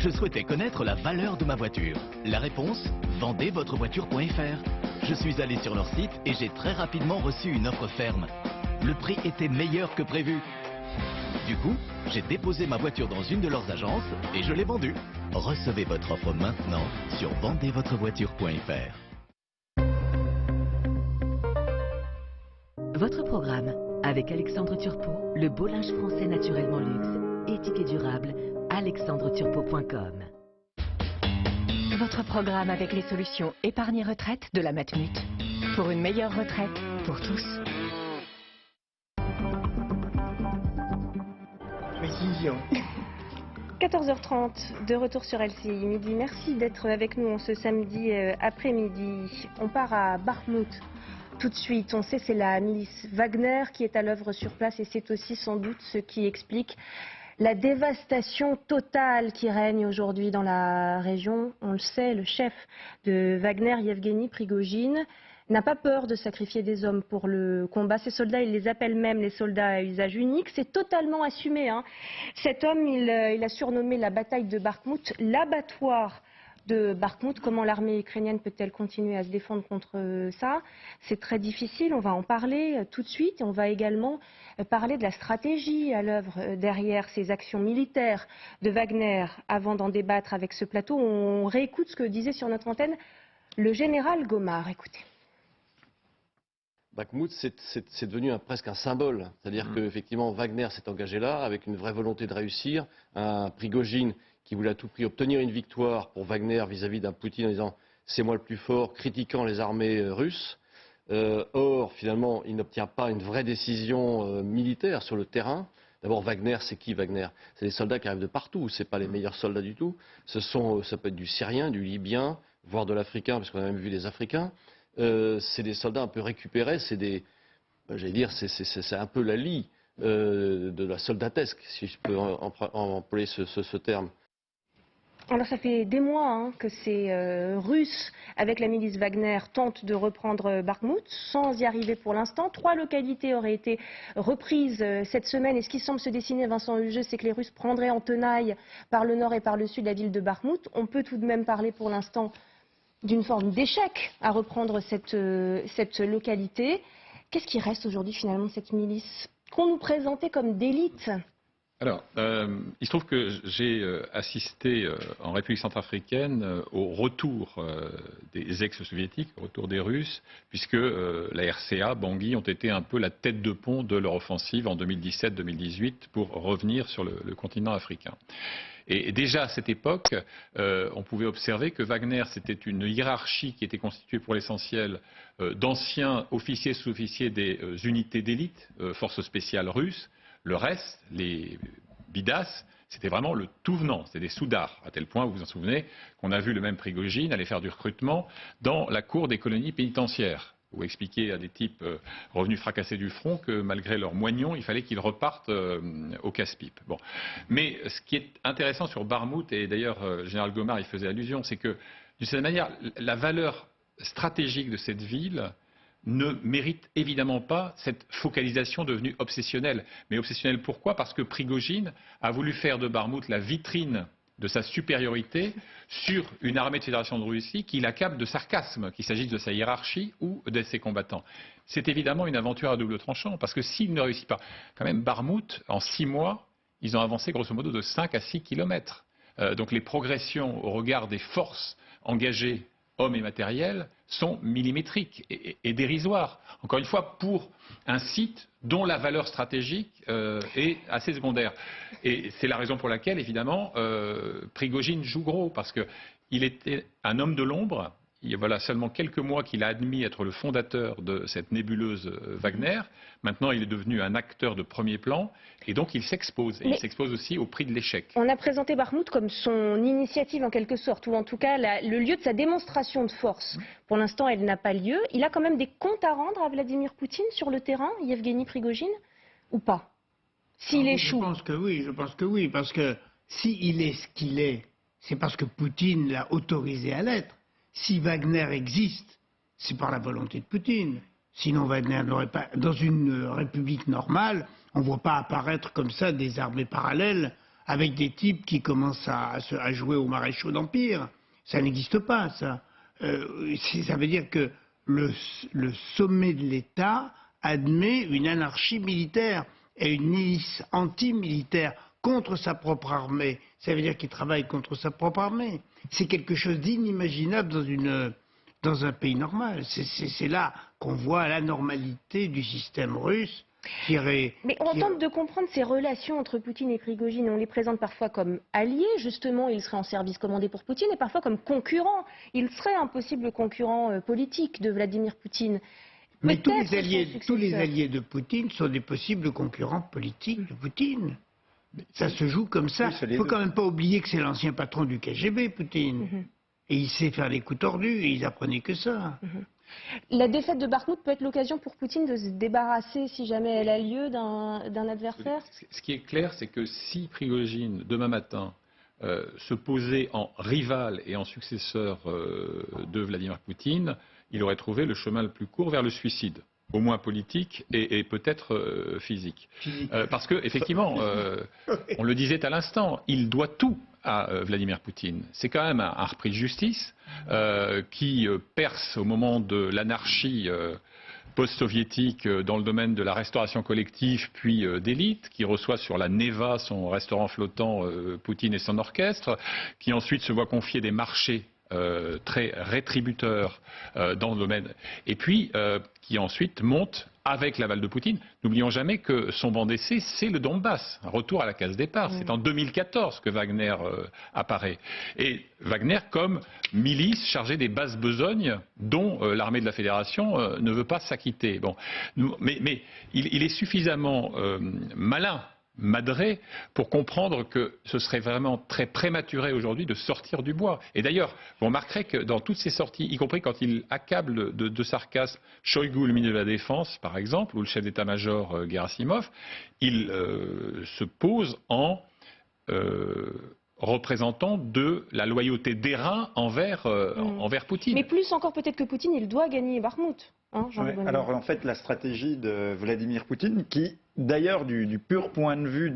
Je souhaitais connaître la valeur de ma voiture. La réponse, vendezvotrevoiture.fr. Je suis allé sur leur site et j'ai très rapidement reçu une offre ferme. Le prix était meilleur que prévu. Du coup, j'ai déposé ma voiture dans une de leurs agences et je l'ai vendue. Recevez votre offre maintenant sur vendezvotrevoiture.fr. Votre programme avec Alexandre Turpot, le beau linge français naturellement luxe, éthique et durable, alexandreturpot.com. Votre programme avec les solutions épargne retraite de la Matmut. Pour une meilleure retraite pour tous. Précision. 14h30, de retour sur LCI Midi. Merci d'être avec nous en ce samedi après-midi. On part à Bakhmout. Tout de suite, on sait c'est la milice Wagner qui est à l'œuvre sur place et c'est aussi sans doute ce qui explique la dévastation totale qui règne aujourd'hui dans la région. On le sait, le chef de Wagner, Yevgeny Prigojine, n'a pas peur de sacrifier des hommes pour le combat. Ces soldats, il les appelle même les soldats à usage unique. C'est totalement assumé, hein. Cet homme, il a surnommé la bataille de Bakhmout l'abattoir de Bakhmout. Comment l'armée ukrainienne peut-elle continuer à se défendre contre ça? C'est très difficile, on va en parler tout de suite. Et on va également parler de la stratégie à l'œuvre derrière ces actions militaires de Wagner. Avant d'en débattre avec ce plateau, on réécoute ce que disait sur notre antenne le général Gomard. Écoutez. Bakhmout, c'est devenu presque un symbole. C'est-à-dire qu'effectivement, Wagner s'est engagé là avec une vraie volonté de réussir. Un Prigojine qui voulait à tout prix obtenir une victoire pour Wagner vis-à-vis d'un Poutine en disant « c'est moi le plus fort », critiquant les armées russes. Or, finalement, il n'obtient pas une vraie décision militaire sur le terrain. D'abord, Wagner, c'est qui Wagner? C'est des soldats qui arrivent de partout, ce n'est pas les meilleurs soldats du tout. Ça peut être du Syrien, du Libyen, voire de l'Africain, parce qu'on a même vu des Africains. C'est des soldats un peu récupérés, c'est un peu la lie de la soldatesque, si je peux employer ce terme. Alors ça fait des mois que ces Russes, avec la milice Wagner, tentent de reprendre Bakhmout, sans y arriver pour l'instant. 3 localités auraient été reprises cette semaine, et ce qui semble se dessiner, Vincent Hugeux, c'est que les Russes prendraient en tenaille par le nord et par le sud la ville de Bakhmout. On peut tout de même parler pour l'instant d'une forme d'échec à reprendre cette localité. Qu'est-ce qui reste aujourd'hui finalement de cette milice qu'on nous présentait comme d'élite? Alors, il se trouve que j'ai assisté en République centrafricaine au retour des ex-soviétiques, au retour des Russes, puisque la RCA, Bangui, ont été un peu la tête de pont de leur offensive en 2017-2018 pour revenir sur le continent africain. Et déjà à cette époque, on pouvait observer que Wagner, c'était une hiérarchie qui était constituée pour l'essentiel d'anciens officiers, sous-officiers des unités d'élite, forces spéciales russes. Le reste, les bidas, c'était vraiment le tout venant, c'était des soudards, à tel point, vous vous en souvenez, qu'on a vu le même Prigojine aller faire du recrutement dans la cour des colonies pénitentiaires, ou expliquer à des types revenus fracassés du front que malgré leur moignon, il fallait qu'ils repartent au casse-pipe. Bon. Mais ce qui est intéressant sur Bakhmout, et d'ailleurs le général Gomard y faisait allusion, c'est que d'une certaine manière, la valeur stratégique de cette ville ne mérite évidemment pas cette focalisation devenue obsessionnelle. Mais obsessionnelle pourquoi? Parce que Prigojine a voulu faire de Bakhmout la vitrine de sa supériorité sur une armée de Fédération de Russie qui l'accable de sarcasme, qu'il s'agisse de sa hiérarchie ou de ses combattants. C'est évidemment une aventure à double tranchant, parce que s'il ne réussit pas, quand même Bakhmout, en 6 mois, ils ont avancé grosso modo de 5 à 6 kilomètres. Donc les progressions au regard des forces engagées, hommes et matériels, sont millimétriques et dérisoires. Encore une fois, pour un site dont la valeur stratégique est assez secondaire. Et c'est la raison pour laquelle, évidemment, Prigojine joue gros, parce qu'il était un homme de l'ombre. Il y a voilà seulement quelques mois qu'il a admis être le fondateur de cette nébuleuse Wagner. Maintenant, il est devenu un acteur de premier plan, et donc il s'expose. Et il s'expose aussi au prix de l'échec. On a présenté Bakhmout comme son initiative en quelque sorte, ou en tout cas le lieu de sa démonstration de force. Pour l'instant, elle n'a pas lieu. Il a quand même des comptes à rendre à Vladimir Poutine sur le terrain, Yevgeny Prigojine, ou pas? S'il échoue. Je pense que oui, parce que s'il est ce qu'il est, c'est parce que Poutine l'a autorisé à l'être. Si Wagner existe, c'est par la volonté de Poutine. Sinon, Wagner n'aurait pas. Dans une république normale, on ne voit pas apparaître comme ça des armées parallèles avec des types qui commencent à jouer aux maréchaux d'Empire. Ça n'existe pas, ça. Ça veut dire que le sommet de l'État admet une anarchie militaire et une milice anti-militaire contre sa propre armée. Ça veut dire qu'il travaille contre sa propre armée. C'est quelque chose d'inimaginable dans un pays normal. C'est là qu'on voit l'anormalité du système russe. Mais on tente de comprendre ces relations entre Poutine et Prigojine. On les présente parfois comme alliés, justement, ils seraient en service commandé pour Poutine, et parfois comme concurrents. Ils seraient un possible concurrent politique de Vladimir Poutine. Mais tous les alliés de Poutine sont des possibles concurrents politiques de Poutine. Ça se joue comme ça. Il ne faut quand même pas oublier que c'est l'ancien patron du KGB, Poutine. Et il sait faire les coups tordus, et ils apprenaient que ça. La défaite de Bakhmout peut être l'occasion pour Poutine de se débarrasser, si jamais elle a lieu, d'un adversaire? Ce qui est clair, c'est que si Prigojine, demain matin, se posait en rival et en successeur de Vladimir Poutine, il aurait trouvé le chemin le plus court vers le suicide, au moins politique et peut-être physique. Parce que, effectivement, on le disait à l'instant, il doit tout à Vladimir Poutine. C'est quand même un repris de justice qui perce au moment de l'anarchie post-soviétique dans le domaine de la restauration collective puis d'élite, qui reçoit sur la Neva, son restaurant flottant, Poutine et son orchestre, qui ensuite se voit confier des marchés très rétributeurs dans le domaine, et puis qui ensuite monte avec l'aval de Poutine. N'oublions jamais que son banc d'essai, c'est le Donbass, un retour à la case départ. C'est en 2014 que Wagner apparaît. Et Wagner comme milice chargée des basses besognes dont l'armée de la Fédération ne veut pas s'acquitter. Bon. Mais il est suffisamment malin, madré, pour comprendre que ce serait vraiment très prématuré aujourd'hui de sortir du bois. Et d'ailleurs, vous remarquerez que dans toutes ces sorties, y compris quand il accable de sarcasme Shoigu, le ministre de la Défense, par exemple, ou le chef d'état-major Gerasimov, il se pose en représentant de la loyauté d'airain envers Poutine. Mais plus encore peut-être que Poutine, il doit gagner Bakhmout. Alors en fait, la stratégie de Vladimir Poutine, qui d'ailleurs du pur point de vue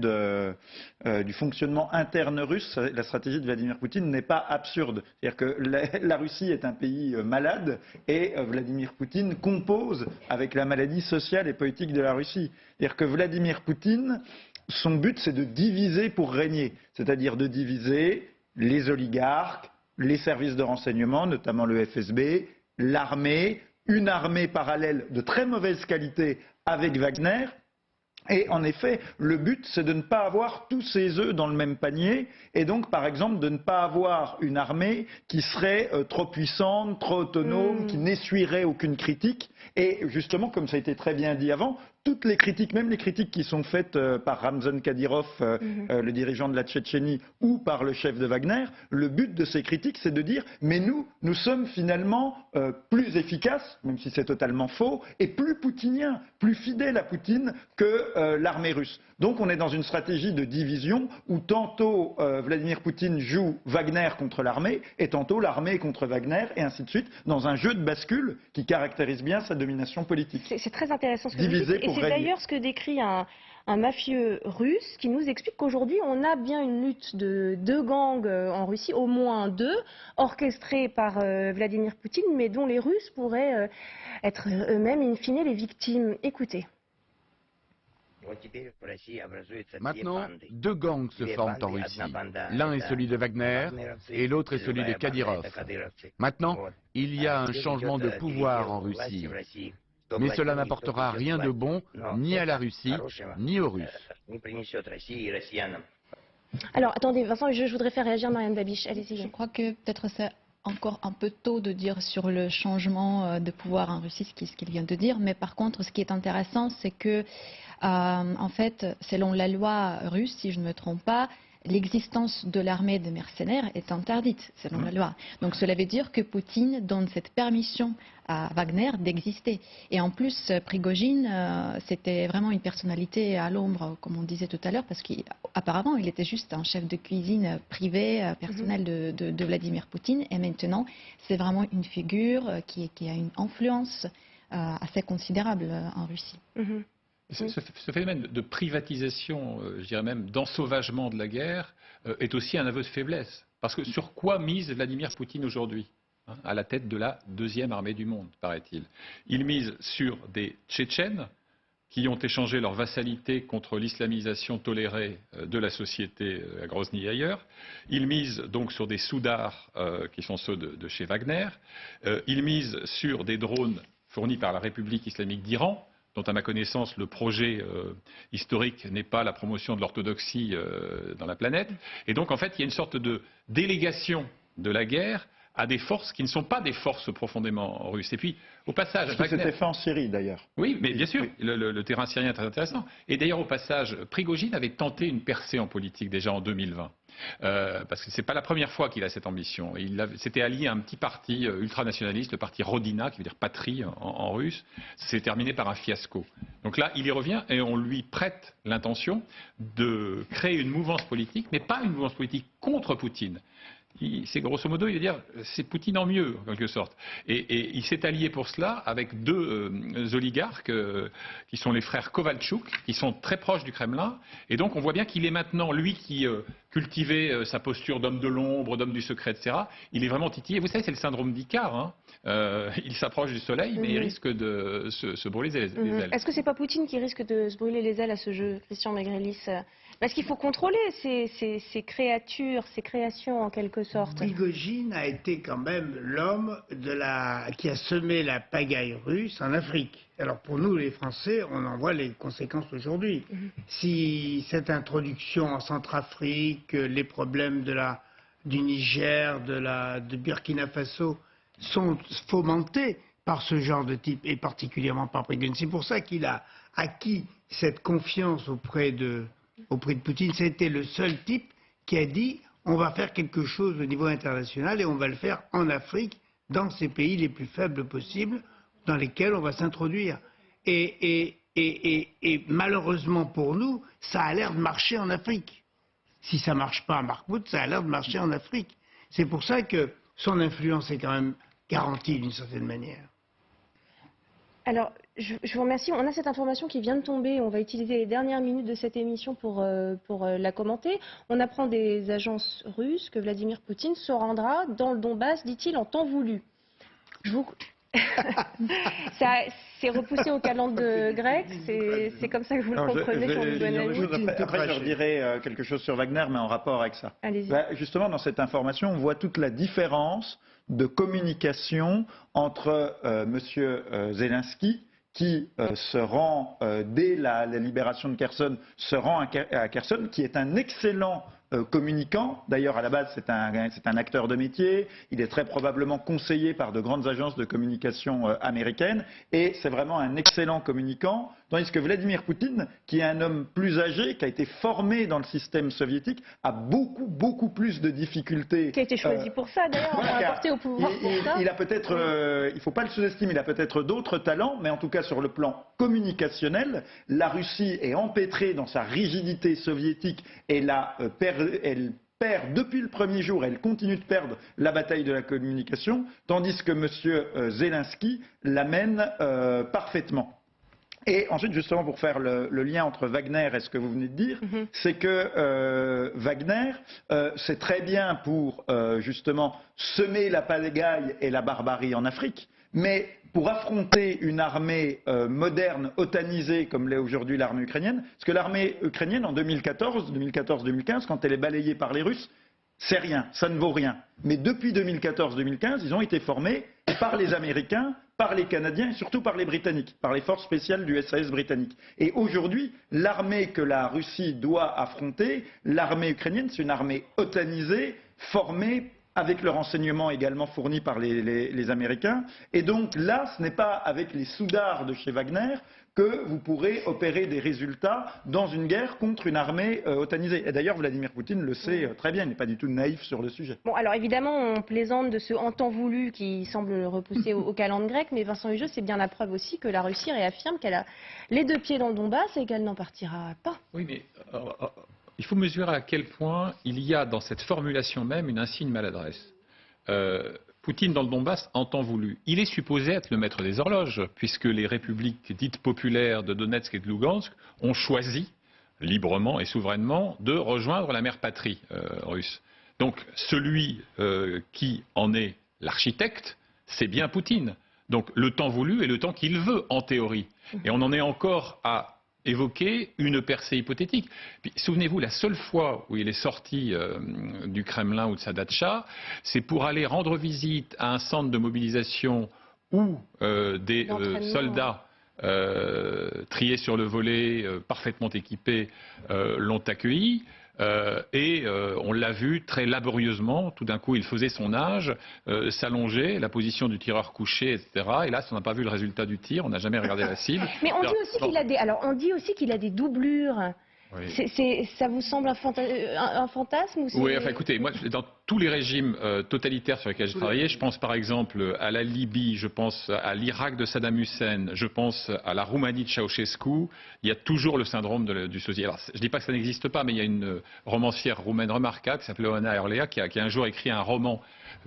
du fonctionnement interne russe, la stratégie de Vladimir Poutine n'est pas absurde. C'est-à-dire que la Russie est un pays malade et Vladimir Poutine compose avec la maladie sociale et politique de la Russie. C'est-à-dire que Vladimir Poutine, son but c'est de diviser pour régner, c'est-à-dire de diviser les oligarques, les services de renseignement, notamment le FSB, l'armée, une armée parallèle de très mauvaise qualité avec Wagner. Et en effet, le but, c'est de ne pas avoir tous ses œufs dans le même panier, et donc, par exemple, de ne pas avoir une armée qui serait trop puissante, trop autonome, qui n'essuierait aucune critique. Et justement, comme ça a été très bien dit avant, toutes les critiques, même les critiques qui sont faites par Ramzan Kadyrov, le dirigeant de la Tchétchénie, ou par le chef de Wagner, le but de ces critiques, c'est de dire « mais nous sommes finalement plus efficaces, même si c'est totalement faux, et plus poutiniens, plus fidèles à Poutine que l'armée russe ». Donc on est dans une stratégie de division où tantôt Vladimir Poutine joue Wagner contre l'armée, et tantôt l'armée contre Wagner, et ainsi de suite, dans un jeu de bascule qui caractérise bien sa domination politique. C'est très intéressant ce que vous dites, et c'est d'ailleurs ce que décrit un mafieux russe qui nous explique qu'aujourd'hui on a bien une lutte de deux gangs en Russie, au moins deux, orchestrés par Vladimir Poutine, mais dont les Russes pourraient être eux-mêmes in fine les victimes. Écoutez. Maintenant, deux gangs se forment en Russie. L'un est celui de Wagner et l'autre est celui de Kadyrov. Maintenant, il y a un changement de pouvoir en Russie. Mais cela n'apportera rien de bon ni à la Russie, ni aux Russes. Alors, attendez, Vincent, je voudrais faire réagir Marianne Babiche. Allez-y. Je crois que peut-être c'est encore un peu tôt de dire sur le changement de pouvoir en Russie, ce qu'il vient de dire. Mais par contre, ce qui est intéressant, c'est que, en fait, selon la loi russe, si je ne me trompe pas, l'existence de l'armée de mercenaires est interdite, selon la loi. Donc cela veut dire que Poutine donne cette permission à Wagner d'exister. Et en plus, Prigojine, c'était vraiment une personnalité à l'ombre, comme on disait tout à l'heure, parce qu'apparemment, il était juste un chef de cuisine privé, personnel de Vladimir Poutine. Et maintenant, c'est vraiment une figure qui a une influence assez considérable en Russie. Ce phénomène de privatisation, je dirais même d'ensauvagement de la guerre, est aussi un aveu de faiblesse. Parce que sur quoi mise Vladimir Poutine aujourd'hui, à la tête de la deuxième armée du monde, paraît-il? Il mise sur des Tchétchènes qui ont échangé leur vassalité contre l'islamisation tolérée de la société à Grozny et ailleurs. Il mise donc sur des Soudars qui sont ceux de chez Wagner. Il mise sur des drones fournis par la République islamique d'Iran, dont à ma connaissance le projet historique n'est pas la promotion de l'orthodoxie dans la planète. Et donc en fait il y a une sorte de délégation de la guerre à des forces qui ne sont pas des forces profondément russes. Et puis, au passage... C'était fait en Syrie, d'ailleurs. Oui, mais bien sûr, le terrain syrien est très intéressant. Et d'ailleurs, au passage, Prigojine avait tenté une percée en politique déjà en 2020. Parce que ce n'est pas la première fois qu'il a cette ambition. Il s'était allié à un petit parti ultranationaliste, le parti Rodina, qui veut dire patrie en russe. C'est terminé par un fiasco. Donc là, il y revient et on lui prête l'intention de créer une mouvance politique, mais pas une mouvance politique contre Poutine. C'est grosso modo, il veut dire, c'est Poutine en mieux, en quelque sorte. Et il s'est allié pour cela avec deux oligarques, qui sont les frères Kovalchuk, qui sont très proches du Kremlin. Et donc, on voit bien qu'il est maintenant, lui qui cultivait sa posture d'homme de l'ombre, d'homme du secret, etc., il est vraiment titillé. Vous savez, c'est le syndrome d'Icare. Hein. Il s'approche du soleil, mais il risque de se brûler les ailes. Est-ce que c'est pas Poutine qui risque de se brûler les ailes à ce jeu, Christian Maigrelis? Parce qu'il faut contrôler ces créatures, ces créations en quelque sorte. Prigojine a été quand même l'homme qui a semé la pagaille russe en Afrique. Alors pour nous les Français, on en voit les conséquences aujourd'hui. Si cette introduction en Centrafrique, les problèmes du Niger, de Burkina Faso sont fomentés par ce genre de type, et particulièrement par Prigojine. C'est pour ça qu'il a acquis cette confiance auprès de Poutine. C'était le seul type qui a dit on va faire quelque chose au niveau international et on va le faire en Afrique, dans ces pays les plus faibles possibles, dans lesquels on va s'introduire. Et malheureusement pour nous, ça a l'air de marcher en Afrique. Si ça ne marche pas à Markout, ça a l'air de marcher en Afrique. C'est pour ça que son influence est quand même garantie d'une certaine manière. Alors, je vous remercie. On a cette information qui vient de tomber. On va utiliser les dernières minutes de cette émission pour la commenter. On apprend des agences russes que Vladimir Poutine se rendra dans le Donbass, dit-il, en temps voulu. C'est repoussé au calendrier grec. C'est comme ça que vous le comprenez quand vous donnez. Après, je redirai quelque chose sur Wagner, mais en rapport avec ça. Allez-y. Justement, dans cette information, on voit toute la différence de communication entre M. Zelensky, qui se rend, dès la libération de Kherson, se rend à Kherson, qui est un excellent communicant. D'ailleurs, à la base, c'est un acteur de métier. Il est très probablement conseillé par de grandes agences de communication américaines. Et c'est vraiment un excellent communicant. Tandis que Vladimir Poutine, qui est un homme plus âgé, qui a été formé dans le système soviétique, a beaucoup plus de difficultés. Qui a été choisi pour ça, d'ailleurs, voilà, apporté au pouvoir pour ça. Il a peut-être, il ne faut pas le sous-estimer, il a peut-être d'autres talents, mais en tout cas sur le plan communicationnel, la Russie est empêtrée dans sa rigidité soviétique et elle perd depuis le premier jour, elle continue de perdre la bataille de la communication, tandis que M. Zelensky l'amène parfaitement. Et ensuite, justement, pour faire le lien entre Wagner et ce que vous venez de dire, c'est que Wagner, c'est très bien pour, justement, semer la pagaille et la barbarie en Afrique, mais pour affronter une armée moderne, otanisée, comme l'est aujourd'hui l'armée ukrainienne, parce que l'armée ukrainienne, en 2014-2015, quand elle est balayée par les Russes, c'est rien, ça ne vaut rien. Mais depuis 2014-2015, ils ont été formés par les Américains, par les Canadiens et surtout par les Britanniques, par les forces spéciales du SAS britannique. Et aujourd'hui, l'armée que la Russie doit affronter, l'armée ukrainienne, c'est une armée otanisée, formée avec le renseignement également fourni par les Américains. Et donc là, ce n'est pas avec les soudards de chez Wagner que vous pourrez opérer des résultats dans une guerre contre une armée otanisée. Et d'ailleurs, Vladimir Poutine le sait très bien, il n'est pas du tout naïf sur le sujet. Bon, alors évidemment, on plaisante de ce en temps voulu qui semble repousser au calendrier grec, mais Vincent Hugeux, c'est bien la preuve aussi que la Russie réaffirme qu'elle a les deux pieds dans le Donbass et qu'elle n'en partira pas. Oui, mais il faut mesurer à quel point il y a dans cette formulation même une insigne maladresse. Poutine dans le Donbass en temps voulu. Il est supposé être le maître des horloges, puisque les républiques dites populaires de Donetsk et de Lugansk ont choisi librement et souverainement de rejoindre la mère patrie russe. Donc celui qui en est l'architecte, c'est bien Poutine. Donc le temps voulu est le temps qu'il veut, en théorie. Et on en est encore à évoquer une percée hypothétique. Souvenez-vous, la seule fois où il est sorti du Kremlin ou de sa datcha, c'est pour aller rendre visite à un centre de mobilisation où des soldats triés sur le volet, parfaitement équipés, l'ont accueilli. On l'a vu très laborieusement, tout d'un coup il faisait son âge, s'allonger, la position du tireur couché, etc. Et là, on n'a pas vu le résultat du tir, on n'a jamais regardé la cible. Mais on dit aussi qu'il a des doublures. Oui. Ça vous semble un fantasme ou Oui, enfin écoutez, moi dans tous les régimes totalitaires sur lesquels j'ai travaillé, je pense par exemple à la Libye, je pense à l'Irak de Saddam Hussein, je pense à la Roumanie de Ceausescu, il y a toujours le syndrome du sosie. Alors je ne dis pas que ça n'existe pas, mais il y a une romancière roumaine remarquable qui s'appelle Oana Erlea qui a un jour écrit un roman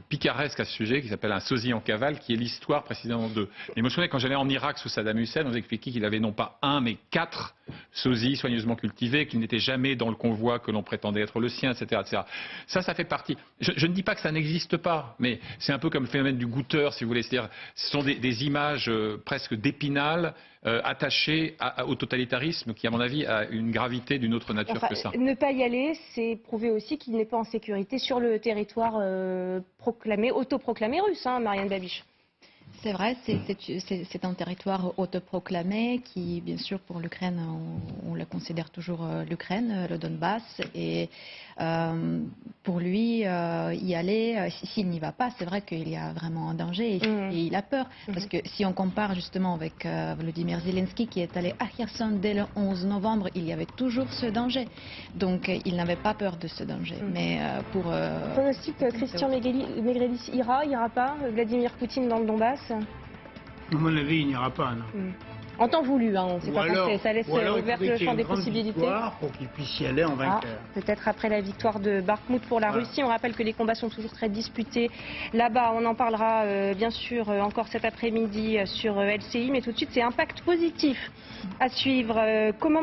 picaresque à ce sujet qui s'appelle Un sosie en cavale, qui est l'histoire précisément de... Et je me souviens quand j'allais en Irak sous Saddam Hussein, on nous expliquait qu'il avait non pas un mais 4 sosies soigneusement cultivés, qu'il n'était jamais dans le convoi que l'on prétendait être le sien, etc. etc. Ça fait partie. Je ne dis pas que ça n'existe pas, mais c'est un peu comme le phénomène du goûteur, si vous voulez. C'est-à-dire, ce sont des images presque d'Épinal attachées au totalitarisme qui, à mon avis, a une gravité d'une autre nature que ça. Ne pas y aller, c'est prouver aussi qu'il n'est pas en sécurité sur le territoire autoproclamé russe, hein, Marianne Babiche. C'est vrai, c'est un territoire autoproclamé qui, bien sûr, pour l'Ukraine, on le considère toujours l'Ukraine, le Donbass. Et pour lui, y aller, s'il n'y va pas, c'est vrai qu'il y a vraiment un danger et il a peur. Parce que si on compare justement avec Volodymyr Zelensky qui est allé à Kherson dès le 11 novembre, il y avait toujours ce danger. Donc il n'avait pas peur de ce danger. Mais pour... pronostic, Christian Megrelis ira pas, Vladimir Poutine dans le Donbass? À mon avis, il n'ira pas, non. En temps voulu, hein, on ne sait pas quand c'est. Ça laisse ouvert le champ des possibilités. Pour qu'il puisse y aller en vainqueur. Peut-être après la victoire de Bakhmout pour la Russie. On rappelle que les combats sont toujours très disputés là-bas. On en parlera bien sûr encore cet après-midi sur LCI. Mais tout de suite, c'est Impact Positif à suivre. Comment